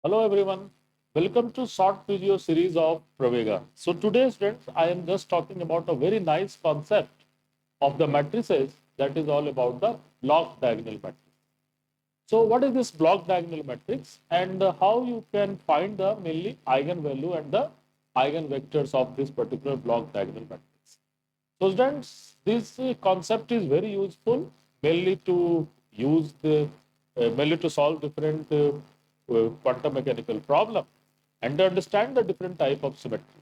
Hello everyone. Welcome to short video series of Pravegaa. So today students, I am just talking about a very nice concept of the matrices that is all about the block diagonal matrix. So what is this block diagonal matrix and how you can find the mainly eigenvalue and the eigenvectors of this particular block diagonal matrix. So students, this concept is very useful mainly to use the mainly to solve different quantum mechanical problem and to understand the different type of symmetry.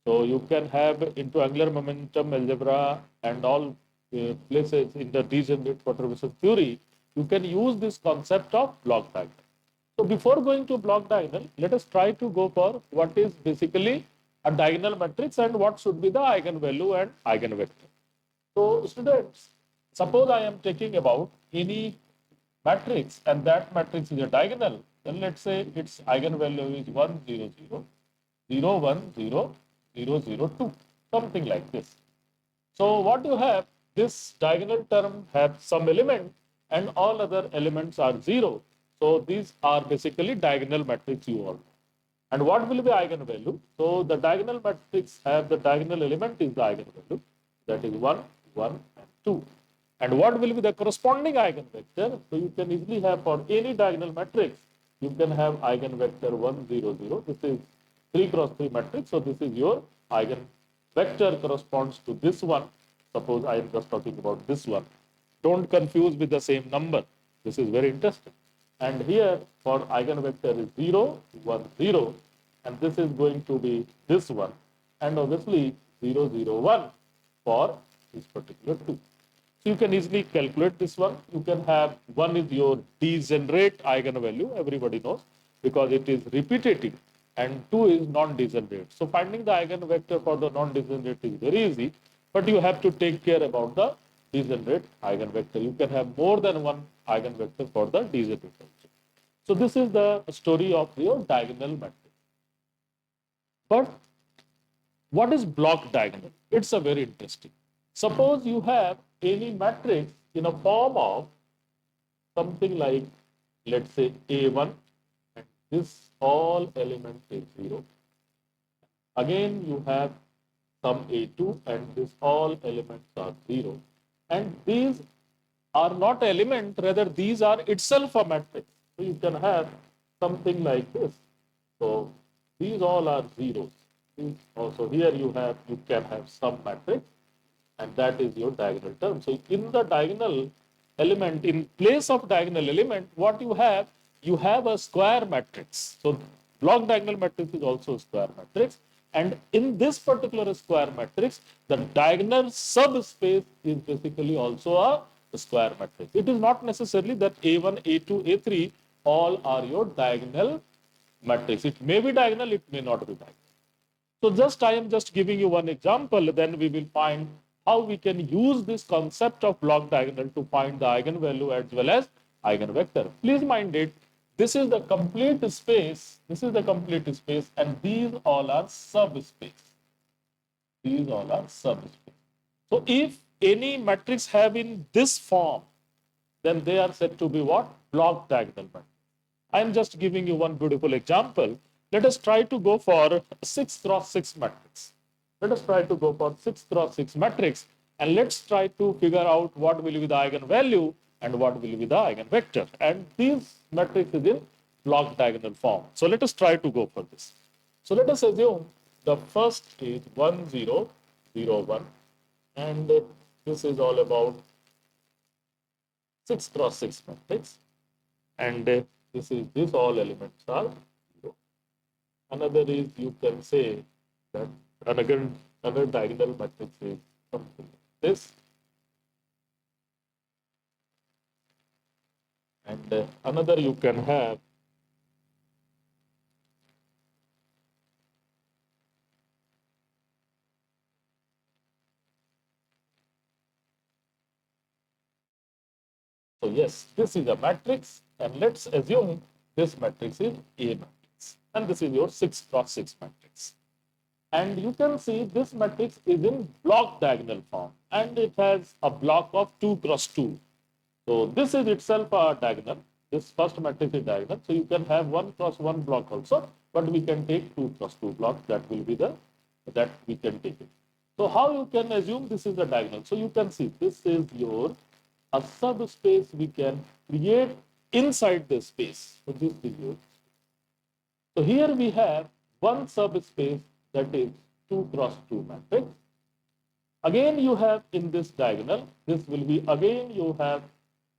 So you can have into angular momentum algebra and all places in the degenerate perturbation theory, you can use this concept of block diagonal. So before going to block diagonal, let us try to go for what is basically a diagonal matrix and what should be the eigenvalue and eigenvector. So students, suppose I am taking about any matrix and that matrix is a diagonal, then let's say its eigenvalue is 1, 0, 0, 0, 1, 0, 0, 0, 2, something like this. So what you have, this diagonal term have some element and all other elements are 0. So these are basically diagonal matrix you all. And what will be eigenvalue? So the diagonal matrix have the diagonal element is the eigenvalue, that is 1, 1 and 2. And what will be the corresponding eigenvector? So you can easily have for any diagonal matrix, you can have eigenvector 1, 0, 0. This is 3 cross 3 matrix. So this is your eigenvector corresponds to this one. Suppose I am just talking about this one. Don't confuse with the same number. This is very interesting. And here for eigenvector is 0, 1, 0. And this is going to be this one. And obviously 0, 0, 1 for this particular 2. So you can easily calculate this one. You can have one is your degenerate eigenvalue, everybody knows, because it is repetitive, and 2 is non-degenerate. So finding the eigenvector for the non-degenerate is very easy, but you have to take care about the degenerate eigenvector. You can have more than one eigenvector for the degenerate also. So this is the story of your diagonal matrix. But what is block diagonal? It's a very interesting. Suppose you have any matrix in a form of something like, let's say A1, and this all element is 0. Again, you have some A2 and this all elements are 0. And these are not element, rather these are itself a matrix. So you can have something like this. So these all are zeros. Also here you can have some matrix and that is your diagonal term. So in the diagonal element, in place of diagonal element, what you have a square matrix. So block diagonal matrix is also a square matrix. And in this particular square matrix, the diagonal subspace is basically also a square matrix. It is not necessarily that A1, A2, A3 all are your diagonal matrix. It may be diagonal, it may not be diagonal. So I am just giving you one example, then we will find how we can use this concept of block diagonal to find the eigenvalue as well as eigenvector. Please mind it, this is the complete space, and these all are subspace. These all are subspace. So if any matrix have in this form, then they are said to be what? Block diagonal matrix. I am just giving you one beautiful example. Let us try to go for 6 cross 6 matrix. Let us try to go for 6 cross 6 matrix and let's try to figure out what will be the eigenvalue and what will be the eigenvector. And these matrix is in block diagonal form. So let us try to go for this. So let us assume the first is 1, 0, 0, 1, and this is all about 6 cross 6 matrix. And this all elements are 0. Another is, you can say that another diagonal matrix is something like this. And another you can have so yes, this is a matrix, and let's assume this matrix is A matrix, and this is your 6 cross 6 matrix. And you can see this matrix is in block diagonal form, and it has a block of 2 cross 2. So this is itself a diagonal. This first matrix is diagonal, so you can have 1 cross 1 block also, but we can take 2 cross 2 blocks. That will be the that we can take it. So how you can assume this is a diagonal? So you can see this is your a subspace we can create inside this space. So this is your. So here we have one subspace that is 2 cross 2 matrix. Again, you have in this diagonal, this will be again you have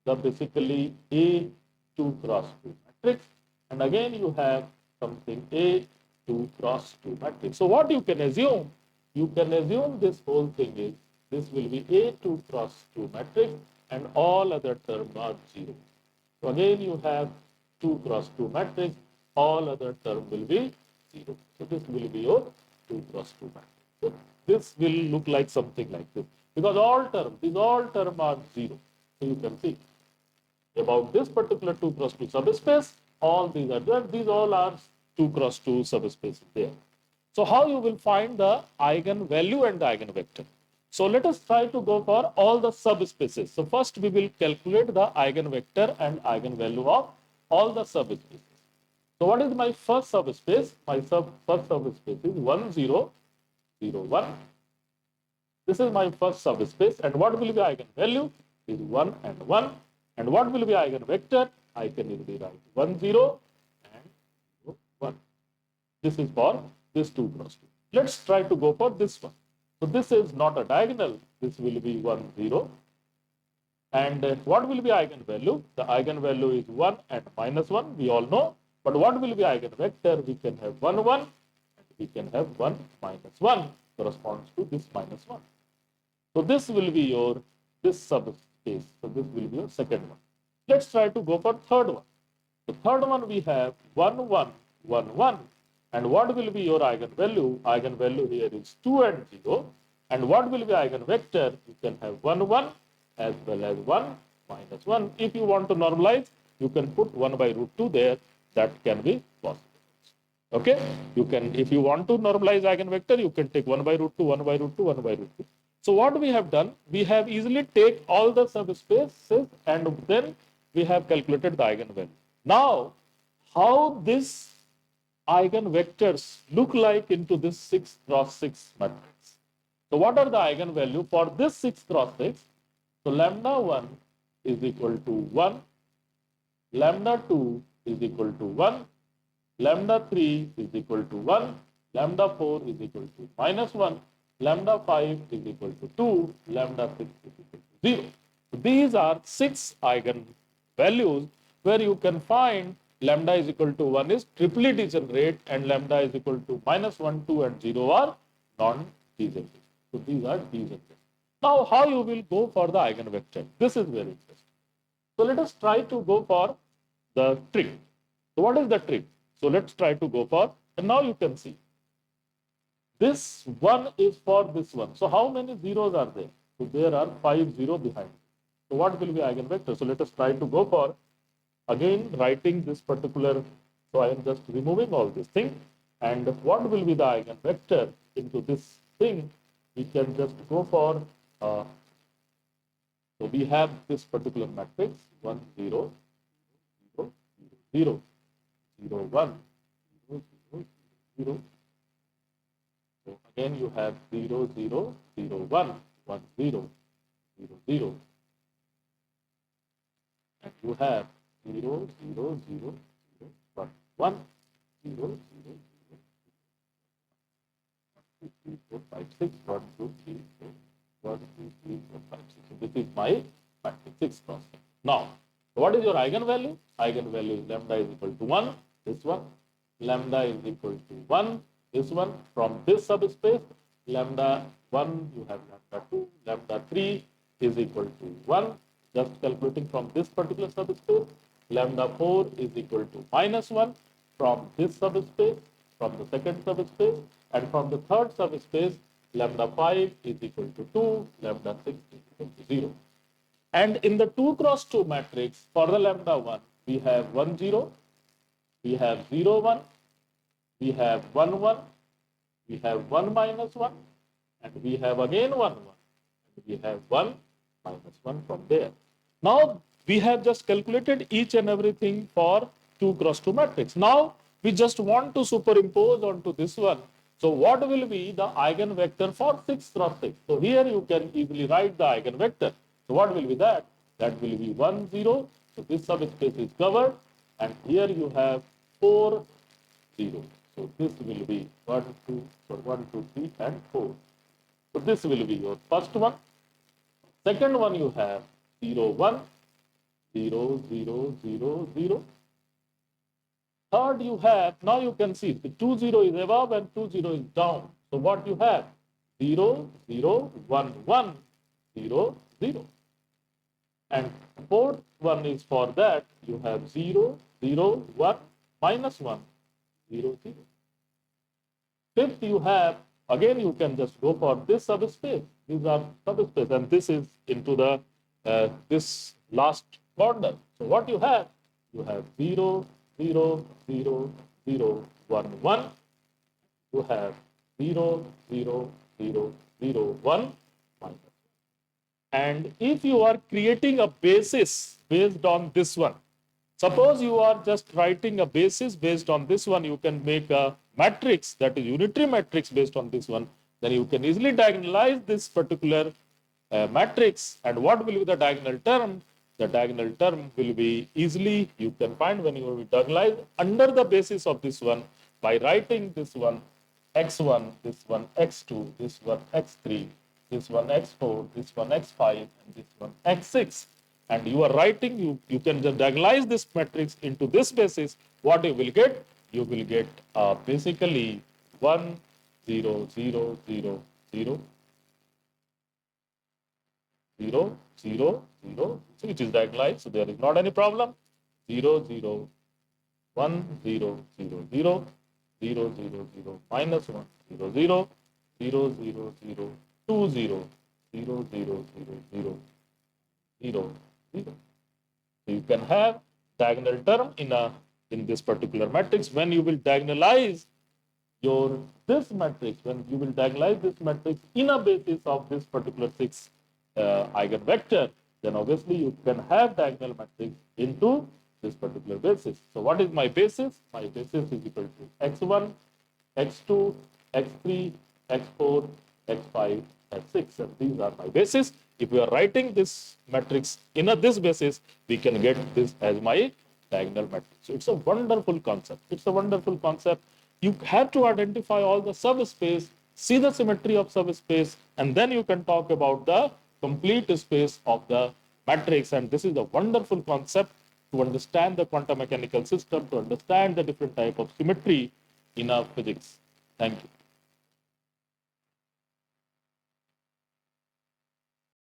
the basically A 2 cross 2 matrix, and again you have something A 2 cross 2 matrix. So what you can assume? You can assume this whole thing is this will be A 2 cross 2 matrix, and all other terms are 0. So again you have 2 cross 2 matrix, all other terms will be 0. So this will be your 2 cross 2 matrix. So this will look like something like this because these all terms are 0. So you can see about this particular 2 cross 2 subspace, all these are there. These all are 2 cross 2 subspaces there. So how you will find the eigenvalue and the eigenvector? So let us try to go for all the subspaces. So first we will calculate the eigenvector and eigenvalue of all the subspaces. So what is my first subspace? My first subspace is 1, 0, 0, 1. This is my first subspace, and what will be eigenvalue? Is 1 and 1. And what will be eigenvector? I can easily write 1, 0 and 0, 1. This is for this 2 cross 2. Let's try to go for this one. So this is not a diagonal. This will be 1, 0. And what will be eigenvalue? The eigenvalue is 1 and minus 1. We all know. But what will be eigenvector? We can have 1, 1. And we can have 1 minus 1 corresponds to this minus 1. So this will be your this subspace. So this will be your second one. Let's try to go for third one. The third one we have 1, 1, 1, 1. And what will be your eigenvalue? Eigenvalue here is 2 and 0. And what will be eigenvector? You can have 1, 1 as well as 1 minus 1. If you want to normalize, you can put 1 by root 2 there. That can be possible. Okay? You can, if you want to normalize eigenvector, you can take 1 by root 2, 1 by root 2, 1 by root 2. So what we have done, we have easily take all the subspaces and then we have calculated the eigenvalue. Now, how this eigenvectors look like into this 6 cross 6 matrix? So what are the eigenvalue for this 6 cross 6? So lambda 1 is equal to 1, lambda 2 is equal to 1, lambda 3 is equal to 1, lambda 4 is equal to minus 1, lambda 5 is equal to 2, lambda 6 is equal to 0. So these are 6 eigenvalues where you can find lambda is equal to 1 is triply degenerate and lambda is equal to minus 1, 2 and 0 are non-degenerate. So these are degenerate. Now how you will go for the eigenvector? This is very interesting. So let us try to go for the trick. So what is the trick? So let's try to go for, and now you can see this one is for this one. So how many zeros are there? So there are 5 zeros behind. So what will be eigenvector? So let us try to go for again writing this particular. So I am just removing all this thing. And what will be the eigenvector into this thing? We can just go for. So we have this particular matrix 1, 0, 0, 0, 0, 1, 0, 0, 0. So again you have 0, 0, 0, 1, 1, 0, 0, 0. And you have 0, 0, 0, 0, 1, 1, 0, 0, 0, 1, 2, 3, 4, 5, 6, 1, 2, 3, 4, 1, 2, 3, 4, 5, 6. So this is my matrix 6 cross 6. Now, what is your eigenvalue? Eigenvalue is lambda is equal to 1, this one. Lambda is equal to 1, this one. From this subspace, lambda 1, you have lambda 2, lambda 3 is equal to 1. Just calculating from this particular subspace, lambda 4 is equal to minus 1 from this subspace, from the second subspace, and from the third subspace, lambda 5 is equal to 2, lambda 6 is equal to 0. And in the 2 cross 2 matrix, for the lambda 1, we have 1, 0, we have 0, 1, we have 1, 1, we have 1 minus 1, and we have again 1, 1, and we have 1 minus 1 from there. Now, we have just calculated each and everything for 2 cross 2 matrix. Now, we just want to superimpose onto this one. So, what will be the eigenvector for 6 cross 6? So, here you can easily write the eigenvector. So, what will be that? That will be 1, 0. So, this subspace is covered, and here you have 4, 0. So, this will be 1, 2, so 1, 2, 3, and 4. So, this will be your first one. Second one you have 0, 1, 0, 0, 0, 0. Third you have, now you can see the 2, 0 is above and 2, 0 is down. So what you have? 0, 0, 1, 1, 0, 0. And fourth one is for that, you have 0, 0, 1, minus 1, 0, 0. Fifth you have, again you can just go for this subspace. These are subspace, and this is into the this last corner. So what you have? You have 0, 0, 0, 0, 1, 1. You have 0, 0, 0, 0, 1, minus. And if you are creating a basis based on this one, suppose you are just writing a basis based on this one, you can make a matrix, that is unitary matrix based on this one, then you can easily diagonalize this particular matrix. And what will be the diagonal term? The diagonal term will be easily, you can find when you will diagonalize under the basis of this one by writing this one x1, this one x2, this one x3, this one x4, this one x5, and this one x6. And you are writing, you can just diagonalize this matrix into this basis. What you will get? You will get basically 1, 0, 0, 0, 0, 0, 0, 0, which is diagonalized, so there is not any problem. 0, 0, 1, 0, 0, 0, 0, 0, 0, minus 1, 0, 0, 0, 0, 0, 2, 0, 0, 0, 0, 0, 0, 0. So you can have diagonal term in this particular matrix. When you will diagonalize this matrix, when you will diagonalize this matrix in a basis of this particular 6 eigenvector, then obviously you can have diagonal matrix into this particular basis. So what is my basis? My basis is equal to x1, x2, x3, x4, x5, x6. And these are my basis. If we are writing this matrix in this basis, we can get this as my diagonal matrix. So it's a wonderful concept. It's a wonderful concept. You have to identify all the subspace, see the symmetry of subspace, and then you can talk about the complete space of the matrix. And this is a wonderful concept to understand the quantum mechanical system, to understand the different type of symmetry in our physics. Thank you.